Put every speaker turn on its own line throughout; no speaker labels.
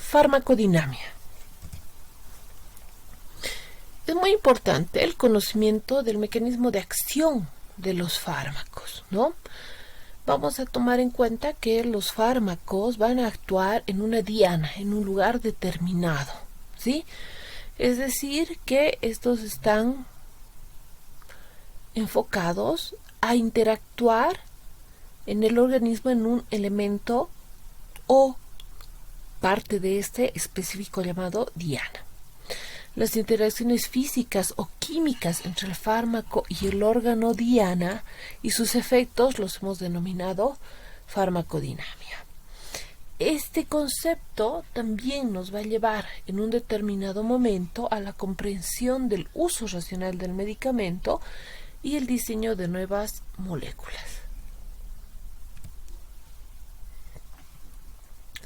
Farmacodinamia. Es muy importante el conocimiento del mecanismo de acción de los fármacos, ¿no? Vamos a tomar en cuenta que los fármacos van a actuar en una diana, en un lugar determinado, ¿sí? Es decir, que estos están enfocados a interactuar en el organismo en un elemento o parte de este específico llamado diana. Las interacciones físicas o químicas entre el fármaco y el órgano diana y sus efectos los hemos denominado farmacodinamia. Este concepto también nos va a llevar en un determinado momento a la comprensión del uso racional del medicamento y el diseño de nuevas moléculas.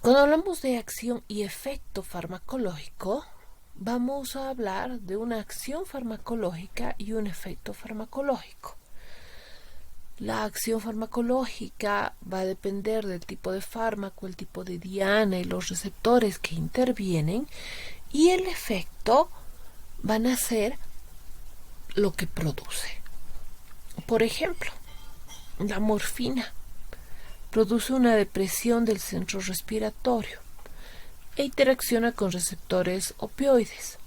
Cuando hablamos de acción y efecto farmacológico, vamos a hablar de una acción farmacológica y un efecto farmacológico. La acción farmacológica va a depender del tipo de fármaco, el tipo de diana y los receptores que intervienen, y el efecto van a ser lo que produce. Por ejemplo, la morfina produce una depresión del centro respiratorio e interacciona con receptores opioides.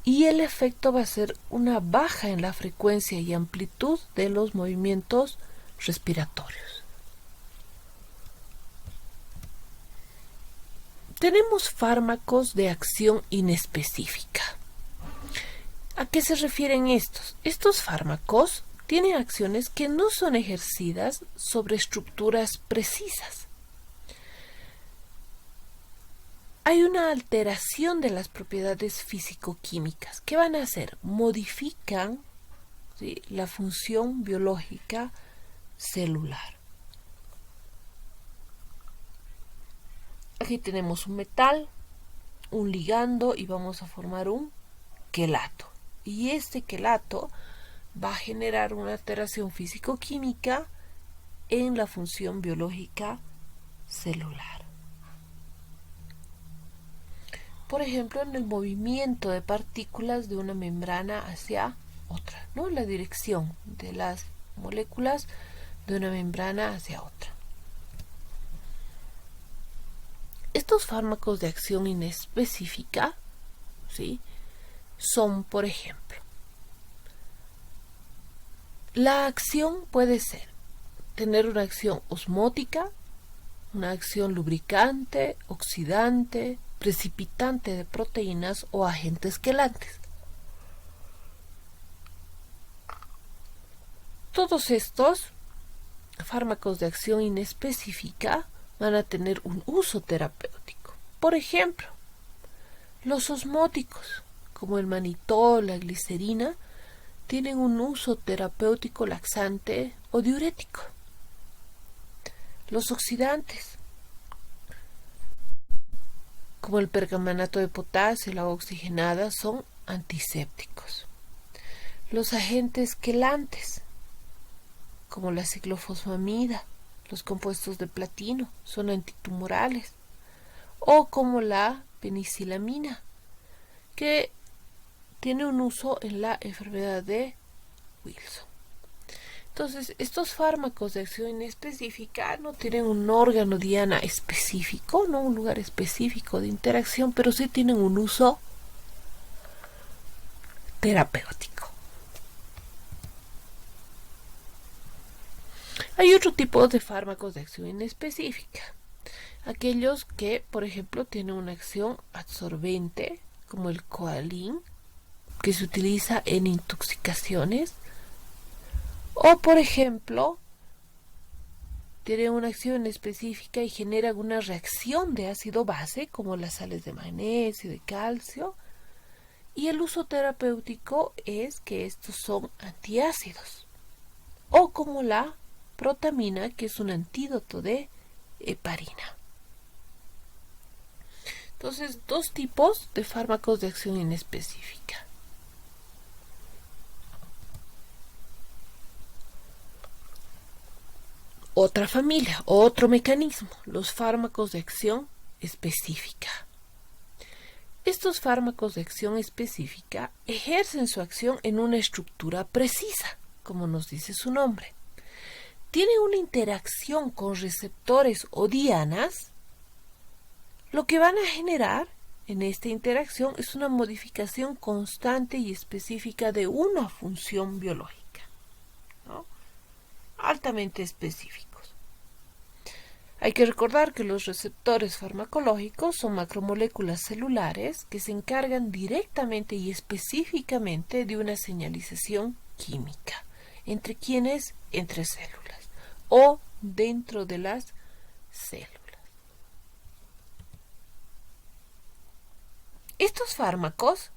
Y el efecto va a ser una baja en la frecuencia y amplitud de los movimientos respiratorios. Tenemos fármacos de acción inespecífica. ¿A qué se refieren estos? Estos fármacos tienen acciones que no son ejercidas sobre estructuras precisas. Hay una alteración de las propiedades físico-químicas. ¿Qué van a hacer? Modifican, ¿sí?, la función biológica celular. Aquí tenemos un metal, un ligando y vamos a formar un quelato. Y este quelato va a generar una alteración físico-química en la función biológica celular. Por ejemplo, en el movimiento de partículas de una membrana hacia otra, ¿no? La dirección de las moléculas de una membrana hacia otra. Estos fármacos de acción inespecífica, ¿sí?, son, por ejemplo, la acción puede ser tener una acción osmótica, una acción lubricante, oxidante, precipitante de proteínas o agentes quelantes. Todos estos fármacos de acción inespecífica van a tener un uso terapéutico. Por ejemplo, los osmóticos, como el manitol, la glicerina, tienen un uso terapéutico laxante o diurético. Los oxidantes, como el percanganato de potasio y la agua oxigenada, son antisépticos. Los agentes quelantes, como la ciclofosfamida, los compuestos de platino, son antitumorales. O como la penicilamina, que tiene un uso en la enfermedad de Wilson. Entonces, estos fármacos de acción inespecífica no tienen un órgano diana específico, no un lugar específico de interacción, pero sí tienen un uso terapéutico. Hay otro tipo de fármacos de acción inespecífica. Aquellos que, por ejemplo, tienen una acción absorbente, como el coalín, que se utiliza en intoxicaciones, o por ejemplo tiene una acción específica y genera una reacción de ácido base, como las sales de magnesio, de calcio, y el uso terapéutico es que estos son antiácidos, o como la protamina, que es un antídoto de heparina. Entonces, dos tipos de fármacos de acción inespecífica. Otra familia, otro mecanismo, los fármacos de acción específica. Estos fármacos de acción específica ejercen su acción en una estructura precisa, como nos dice su nombre. Tienen una interacción con receptores o dianas, lo que van a generar en esta interacción es una modificación constante y específica de una función biológica, ¿no? Altamente específicos. Hay que recordar que los receptores farmacológicos son macromoléculas celulares que se encargan directamente y específicamente de una señalización química. ¿Entre quiénes? Entre células o dentro de las células. Estos fármacos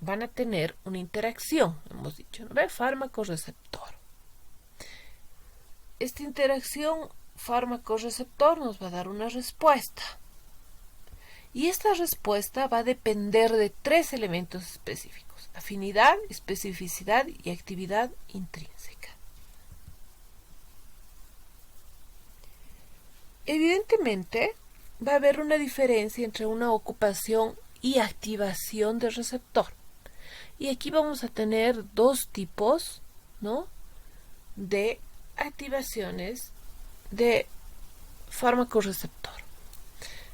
van a tener una interacción, hemos dicho, ¿no? Fármaco-receptor. Esta interacción fármaco-receptor nos va a dar una respuesta. Y esta respuesta va a depender de 3 elementos específicos: afinidad, especificidad y actividad intrínseca. Evidentemente, va a haber una diferencia entre una ocupación y activación del receptor. Y aquí vamos a tener 2 tipos, ¿no?, de activaciones de fármaco-receptor.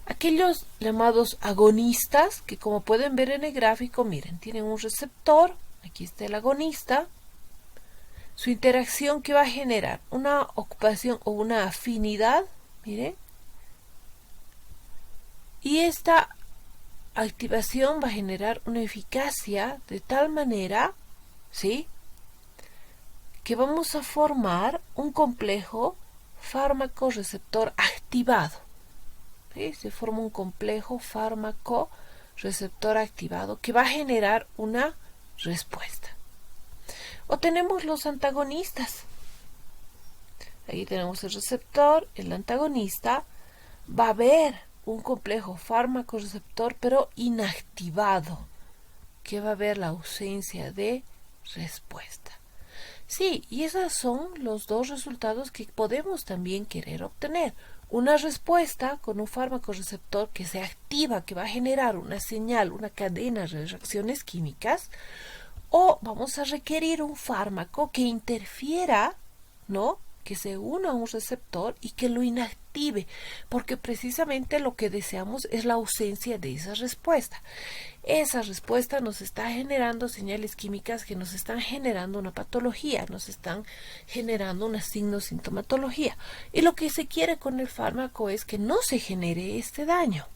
Aquellos llamados agonistas, que como pueden ver en el gráfico, miren, tienen un receptor, aquí está el agonista, su interacción que va a generar una ocupación o una afinidad, miren, y esta activación va a generar una eficacia de tal manera, ¿sí?, que vamos a formar un complejo fármaco-receptor activado. ¿Sí? Se forma un complejo fármaco-receptor activado que va a generar una respuesta. O tenemos los antagonistas. Ahí tenemos el receptor, el antagonista. Va a haber un complejo fármaco-receptor pero inactivado, que va a haber la ausencia de respuesta. Sí, y esos son los 2 resultados que podemos también querer obtener. Una respuesta con un fármaco receptor que se activa, que va a generar una señal, una cadena de reacciones químicas, o vamos a requerir un fármaco que interfiera, ¿no?, que se una a un receptor y que lo inactive, porque precisamente lo que deseamos es la ausencia de esa respuesta. Esa respuesta nos está generando señales químicas que nos están generando una patología, nos están generando una signo-sintomatología. Y lo que se quiere con el fármaco es que no se genere este daño.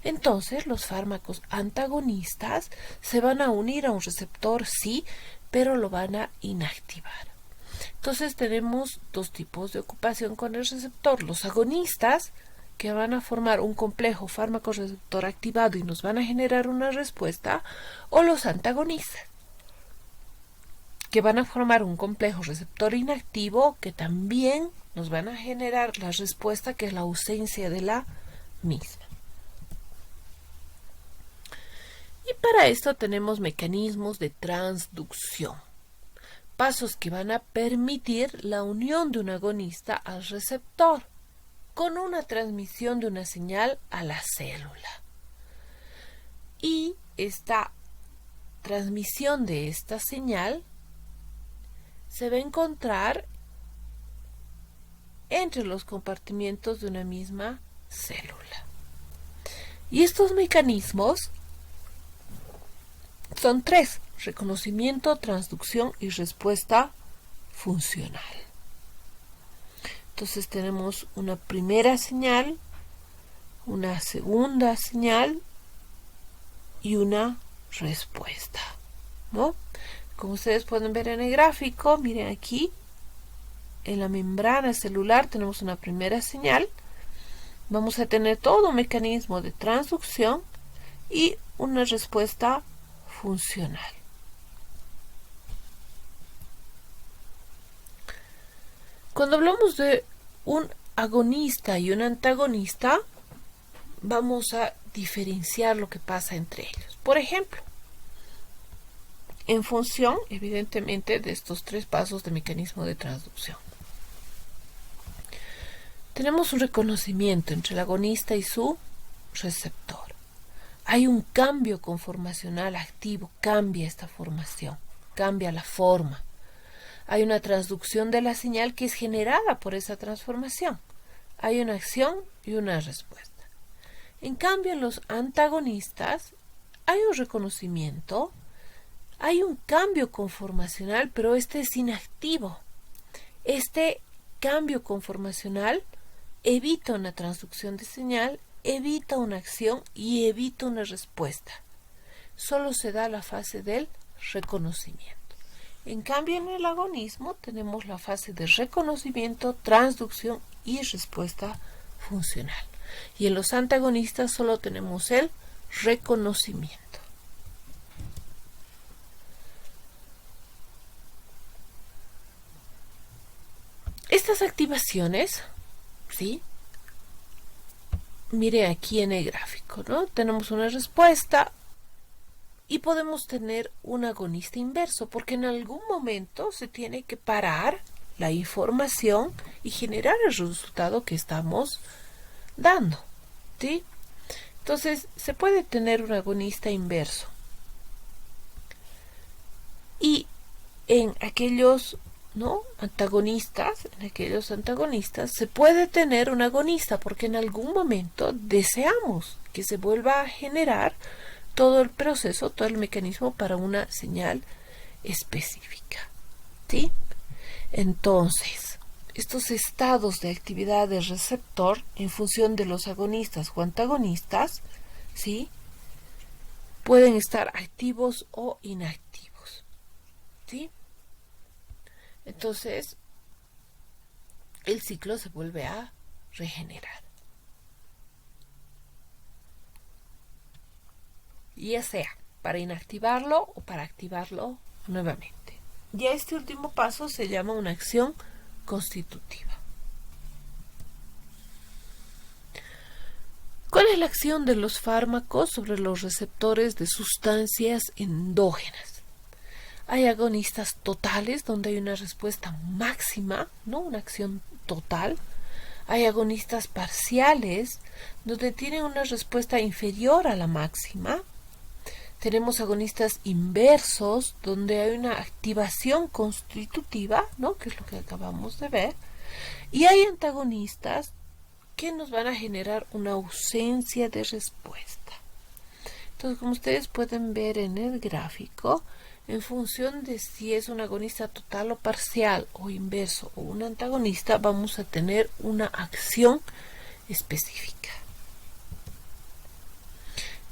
Entonces, los fármacos antagonistas se van a unir a un receptor, sí, pero lo van a inactivar. Entonces tenemos 2 tipos de ocupación con el receptor: los agonistas, que van a formar un complejo fármaco-receptor activado y nos van a generar una respuesta, o los antagonistas, que van a formar un complejo receptor inactivo que también nos van a generar la respuesta, que es la ausencia de la misma. Y para esto tenemos mecanismos de transducción. Pasos que van a permitir la unión de un agonista al receptor con una transmisión de una señal a la célula. Y esta transmisión de esta señal se va a encontrar entre los compartimientos de una misma célula. Y estos mecanismos son 3: reconocimiento, transducción y respuesta funcional. Entonces tenemos una primera señal, una segunda señal y una respuesta, ¿no? Como ustedes pueden ver en el gráfico, miren aquí, en la membrana celular tenemos una primera señal. Vamos a tener todo un mecanismo de transducción y una respuesta funcional. Cuando hablamos de un agonista y un antagonista, vamos a diferenciar lo que pasa entre ellos. Por ejemplo, en función, evidentemente, de estos 3 pasos de mecanismo de transducción. Tenemos un reconocimiento entre el agonista y su receptor. hay un cambio conformacional activo, cambia esta formación, cambia la forma. Hay una transducción de la señal que es generada por esa transformación. Hay una acción y una respuesta. En cambio, en los antagonistas hay un reconocimiento, hay un cambio conformacional, pero este es inactivo. Este cambio conformacional evita una transducción de señal, evita una acción y evita una respuesta. Solo se da la fase del reconocimiento. En cambio, en el agonismo tenemos la fase de reconocimiento, transducción y respuesta funcional. Y en los antagonistas solo tenemos el reconocimiento. Estas activaciones, ¿sí? Mire aquí en el gráfico, ¿no? Tenemos una respuesta y podemos tener un agonista inverso, porque en algún momento se tiene que parar la información y generar el resultado que estamos dando, ¿sí? Entonces, se puede tener un agonista inverso. Y en aquellos antagonistas se puede tener un agonista, porque en algún momento deseamos que se vuelva a generar todo el proceso, todo el mecanismo para una señal específica, ¿sí? Entonces, estos estados de actividad del receptor en función de los agonistas o antagonistas, ¿sí?, pueden estar activos o inactivos, ¿sí? Entonces, el ciclo se vuelve a regenerar. Ya sea para inactivarlo o para activarlo nuevamente. Y este último paso se llama una acción constitutiva. ¿Cuál es la acción de los fármacos sobre los receptores de sustancias endógenas? Hay agonistas totales donde hay una respuesta máxima, ¿no?, una acción total. Hay agonistas parciales donde tienen una respuesta inferior a la máxima. Tenemos agonistas inversos donde hay una activación constitutiva, ¿no?, que es lo que acabamos de ver. Y hay antagonistas que nos van a generar una ausencia de respuesta. Entonces, como ustedes pueden ver en el gráfico, en función de si es un agonista total o parcial, o inverso, o un antagonista, vamos a tener una acción específica.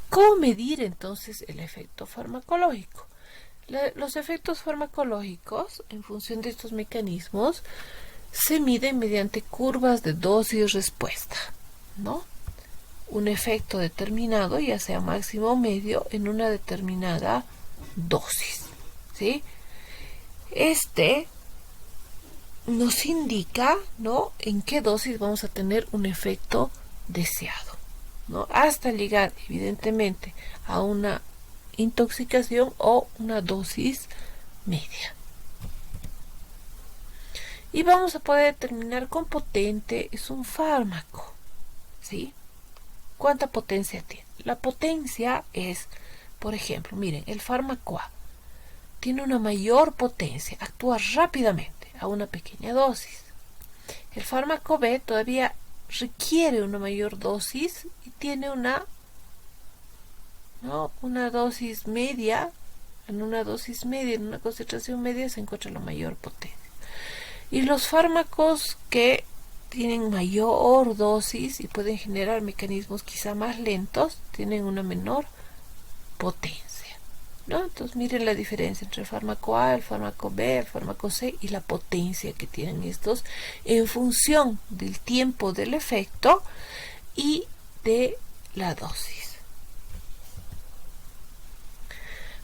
¿Cómo medir entonces el efecto farmacológico? Los efectos farmacológicos, en función de estos mecanismos, se miden mediante curvas de dosis-respuesta, ¿no? Un efecto determinado, ya sea máximo o medio, en una determinada dosis, ¿sí? Este nos indica, ¿no?, en qué dosis vamos a tener un efecto deseado, ¿no?, hasta llegar evidentemente a una intoxicación o una dosis media. Y vamos a poder determinar cuán potente es un fármaco, ¿sí? ¿Cuánta potencia tiene? La potencia es, por ejemplo, miren, el fármaco A tiene una mayor potencia, actúa rápidamente a una pequeña dosis. El fármaco B todavía requiere una mayor dosis y tiene una dosis media. En una dosis media, en una concentración media, se encuentra la mayor potencia. Y los fármacos que tienen mayor dosis y pueden generar mecanismos quizá más lentos, tienen una menor potencia, ¿no? Entonces miren la diferencia entre el fármaco A, el fármaco B, el fármaco C y la potencia que tienen estos en función del tiempo del efecto y de la dosis.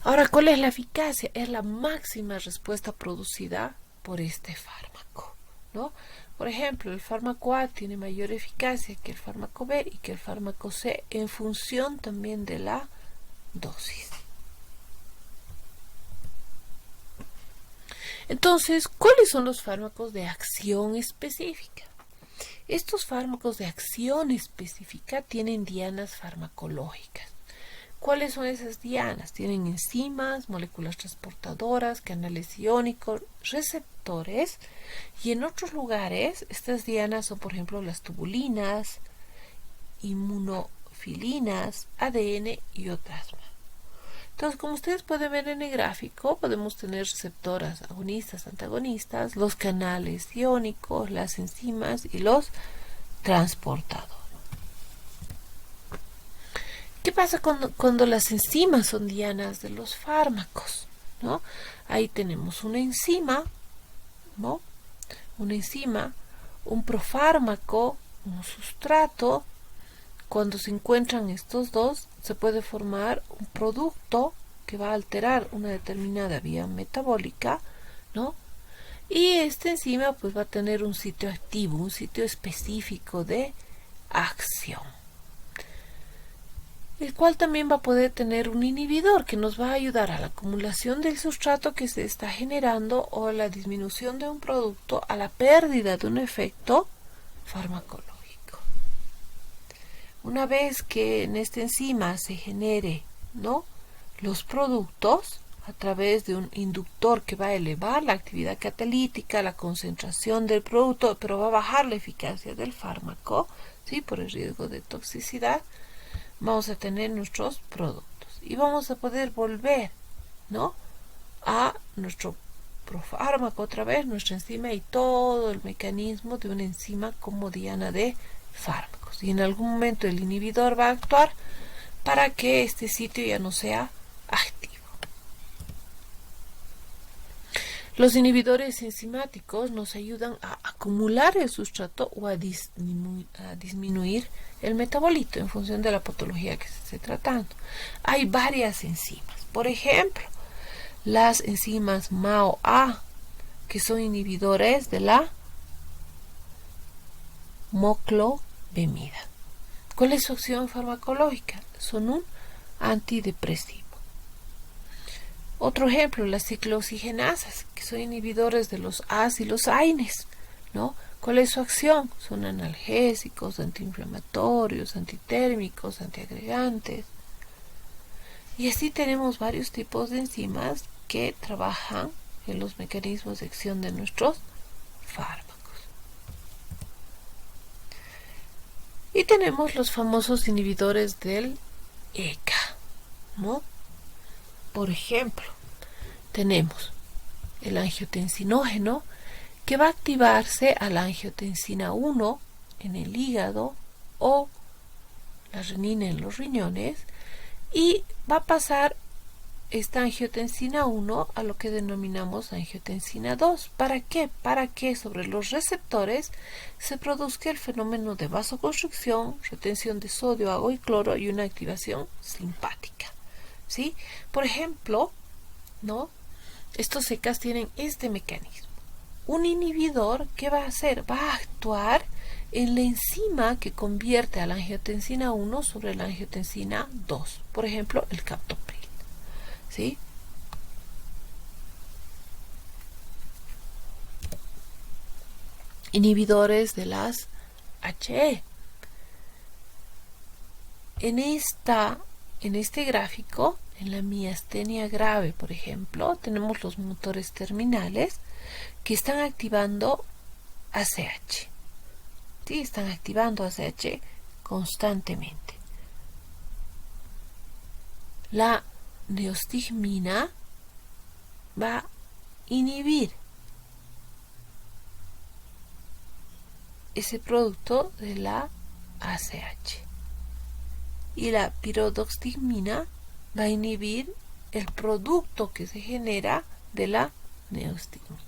Ahora, ¿cuál es la eficacia? Es la máxima respuesta producida por este fármaco, ¿no? Por ejemplo, el fármaco A tiene mayor eficacia que el fármaco B y que el fármaco C en función también de la dosis. Entonces, ¿cuáles son los fármacos de acción específica? Estos fármacos de acción específica tienen dianas farmacológicas. ¿Cuáles son esas dianas? Tienen enzimas, moléculas transportadoras, canales iónicos, receptores, y en otros lugares estas dianas son, por ejemplo, las tubulinas, inmunofilinas, ADN y otras más. Entonces, como ustedes pueden ver en el gráfico, podemos tener receptoras agonistas, antagonistas, los canales iónicos, las enzimas y los transportadores. ¿Qué pasa cuando las enzimas son dianas de los fármacos? ¿No? Ahí tenemos una enzima, ¿no? Una enzima, un profármaco, un sustrato. Cuando se encuentran estos dos, se puede formar un producto que va a alterar una determinada vía metabólica, ¿no? Y esta enzima pues va a tener un sitio activo, un sitio específico de acción, el cual también va a poder tener un inhibidor que nos va a ayudar a la acumulación del sustrato que se está generando o a la disminución de un producto, a la pérdida de un efecto farmacológico. Una vez que en esta enzima se genere, ¿no?, los productos a través de un inductor que va a elevar la actividad catalítica, la concentración del producto, pero va a bajar la eficacia del fármaco, ¿sí?, por el riesgo de toxicidad, vamos a tener nuestros productos y vamos a poder volver, ¿no?, a nuestro profármaco otra vez, nuestra enzima y todo el mecanismo de una enzima como diana de fármacos. Y en algún momento el inhibidor va a actuar para que este sitio ya no sea activo. Los inhibidores enzimáticos nos ayudan a acumular el sustrato o a disminuir el metabolito en función de la patología que se esté tratando. Hay varias enzimas. Por ejemplo, las enzimas MAO-A, que son inhibidores de la moclobemida. ¿Cuál es su acción farmacológica? Son un antidepresivo. Otro ejemplo, las ciclooxigenasas, que son inhibidores de los As y los AINES, ¿no? ¿Cuál es su acción? Son analgésicos, antiinflamatorios, antitérmicos, antiagregantes. Y así tenemos varios tipos de enzimas que trabajan en los mecanismos de acción de nuestros fármacos. Y tenemos los famosos inhibidores del ECA, ¿no? Por ejemplo, tenemos el angiotensinógeno, que va a activarse a la angiotensina 1 en el hígado o la renina en los riñones, y va a pasar esta angiotensina 1 a lo que denominamos angiotensina 2. ¿Para qué? Para que sobre los receptores se produzca el fenómeno de vasoconstricción, retención de sodio, agua y cloro y una activación simpática, ¿sí? Por ejemplo, ¿no?, estos ECAs tienen este mecanismo. Un inhibidor, ¿qué va a hacer? Va a actuar en la enzima que convierte a la angiotensina 1 sobre la angiotensina 2. Por ejemplo, el captopril, ¿sí? Inhibidores de las HE. En este gráfico, en la miastenia grave, por ejemplo, tenemos los motores terminales que están activando ACH. ¿Sí? Están activando ACH constantemente. La neostigmina va a inhibir ese producto de la ACH. Y la pirodoxtigmina va a inhibir el producto que se genera de la neostigmina,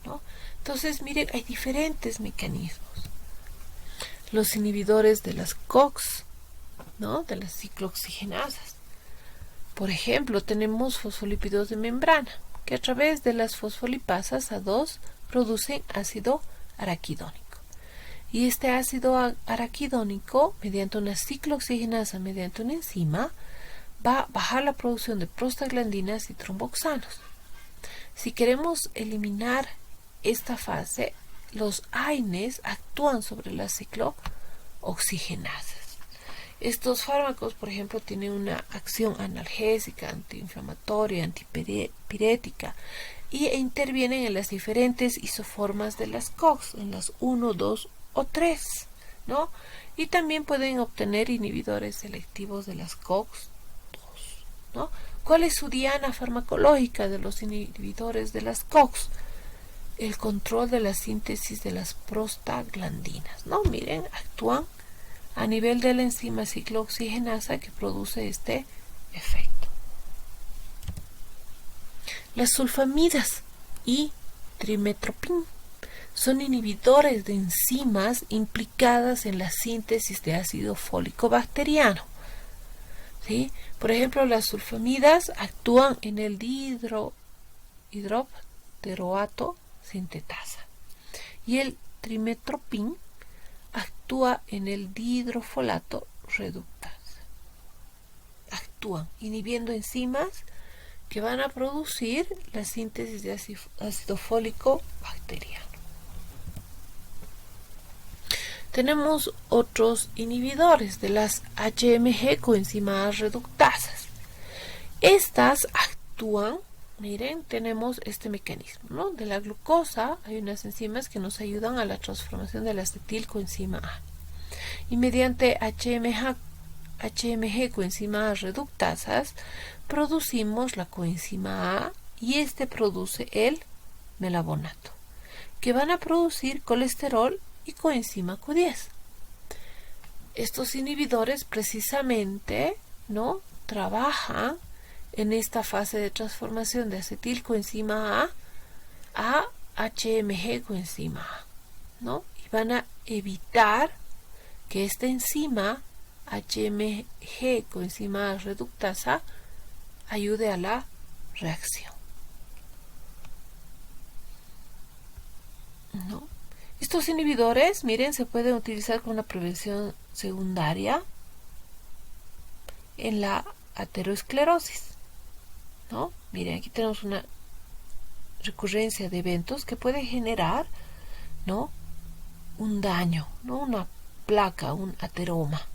¿no? Entonces, miren, hay diferentes mecanismos. Los inhibidores de las COX, ¿no?, de las ciclooxigenasas. Por ejemplo, tenemos fosfolípidos de membrana, que a través de las fosfolipasas A2 producen ácido araquidónico. Y este ácido araquidónico, mediante una ciclooxigenasa, mediante una enzima, va a bajar la producción de prostaglandinas y tromboxanos. Si queremos eliminar esta fase, los AINES actúan sobre las ciclooxigenasas. Estos fármacos, por ejemplo, tienen una acción analgésica, antiinflamatoria, antipirética e intervienen en las diferentes isoformas de las COX, en las 1, 2 o 3, ¿no? Y también pueden obtener inhibidores selectivos de las COX-2, ¿no? ¿Cuál es su diana farmacológica de los inhibidores de las COX? El control de la síntesis de las prostaglandinas, ¿no? Miren, actúan a nivel de la enzima ciclooxigenasa que produce este efecto. Las sulfamidas y trimetoprim son inhibidores de enzimas implicadas en la síntesis de ácido fólico bacteriano. ¿Sí? Por ejemplo, las sulfamidas actúan en el dihidropteroato sintetasa y el trimetoprim actúa en el dihidrofolato reductasa. Actúan inhibiendo enzimas que van a producir la síntesis de ácido fólico bacteriano. Tenemos otros inhibidores de las HMG coenzimas reductasas. Estas actúan, miren, tenemos este mecanismo, ¿no? De la glucosa hay unas enzimas que nos ayudan a la transformación de la acetilcoenzima A. Y mediante HMG coenzimas reductasas producimos la coenzima A y este produce el melabonato, que van a producir colesterol y coenzima Q10. Estos inhibidores precisamente, ¿no?, trabajan en esta fase de transformación de acetilcoenzima A HMG coenzima A, ¿no? Y van a evitar que esta enzima HMG coenzima reductasa ayude a la reacción, ¿no? Estos inhibidores, miren, se pueden utilizar como una prevención secundaria en la aterosclerosis, ¿no? Miren, aquí tenemos una recurrencia de eventos que pueden generar, ¿no?, un daño, ¿no?, una placa, un ateroma.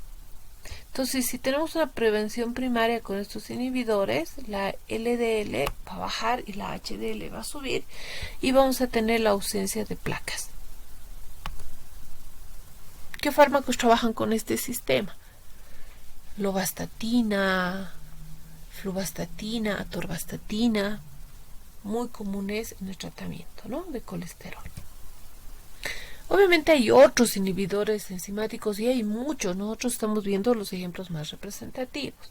Entonces, si tenemos una prevención primaria con estos inhibidores, la LDL va a bajar y la HDL va a subir y vamos a tener la ausencia de placas. ¿Qué fármacos trabajan con este sistema? Lovastatina, fluvastatina, atorvastatina, muy comunes en el tratamiento, ¿no?, de colesterol. Obviamente hay otros inhibidores enzimáticos y hay muchos. Nosotros estamos viendo los ejemplos más representativos.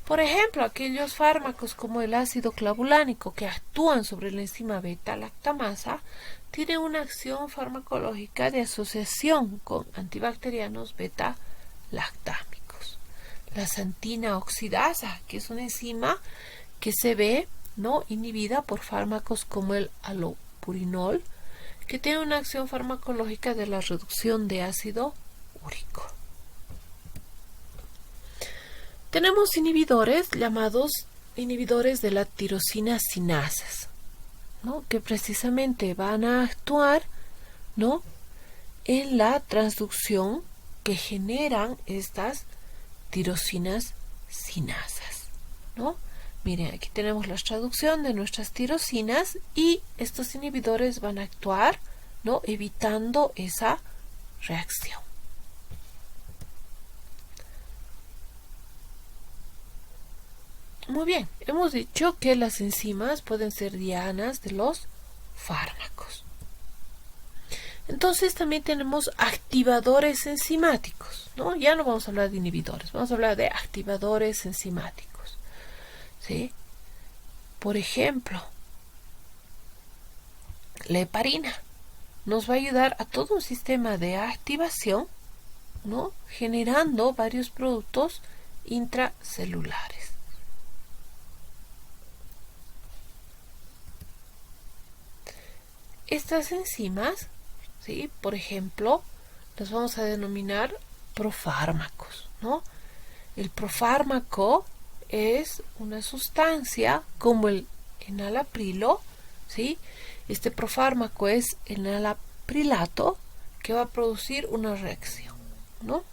Por ejemplo, aquellos fármacos como el ácido clavulánico que actúan sobre la enzima beta-lactamasa tienen una acción farmacológica de asociación con antibacterianos beta-lactámicos. La xantina oxidasa, que es una enzima que se ve, ¿no?, inhibida por fármacos como el allopurinol, que tiene una acción farmacológica de la reducción de ácido úrico. Tenemos inhibidores llamados inhibidores de la tirosina sinasas, ¿no?, que precisamente van a actuar, ¿no?, en la transducción que generan estas tirosinas sinasas, ¿no? Miren, aquí tenemos la traducción de nuestras tirosinas y estos inhibidores van a actuar, ¿no?, evitando esa reacción. Muy bien, hemos dicho que las enzimas pueden ser dianas de los fármacos. Entonces también tenemos activadores enzimáticos, ¿no? Ya no vamos a hablar de inhibidores, vamos a hablar de activadores enzimáticos, ¿sí? Por ejemplo, la heparina nos va a ayudar a todo un sistema de activación, ¿no?, generando varios productos intracelulares. Estas enzimas, ¿sí?, por ejemplo, las vamos a denominar profármacos, ¿no? El profármaco es una sustancia como el enalaprilo, ¿sí? Este profármaco es enalaprilato que va a producir una reacción, ¿no?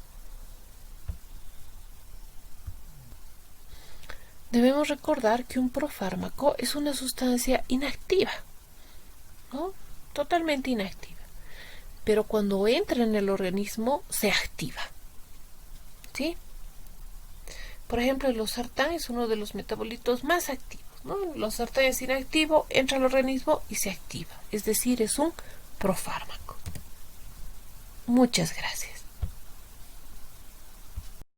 debemos recordar que un profármaco es una sustancia inactiva, ¿no? Totalmente inactiva. Pero cuando entra en el organismo se activa, ¿sí? Por ejemplo, el losartán es uno de los metabolitos más activos, ¿no? El losartán es inactivo, entra al organismo y se activa. Es decir, es un profármaco. Muchas gracias.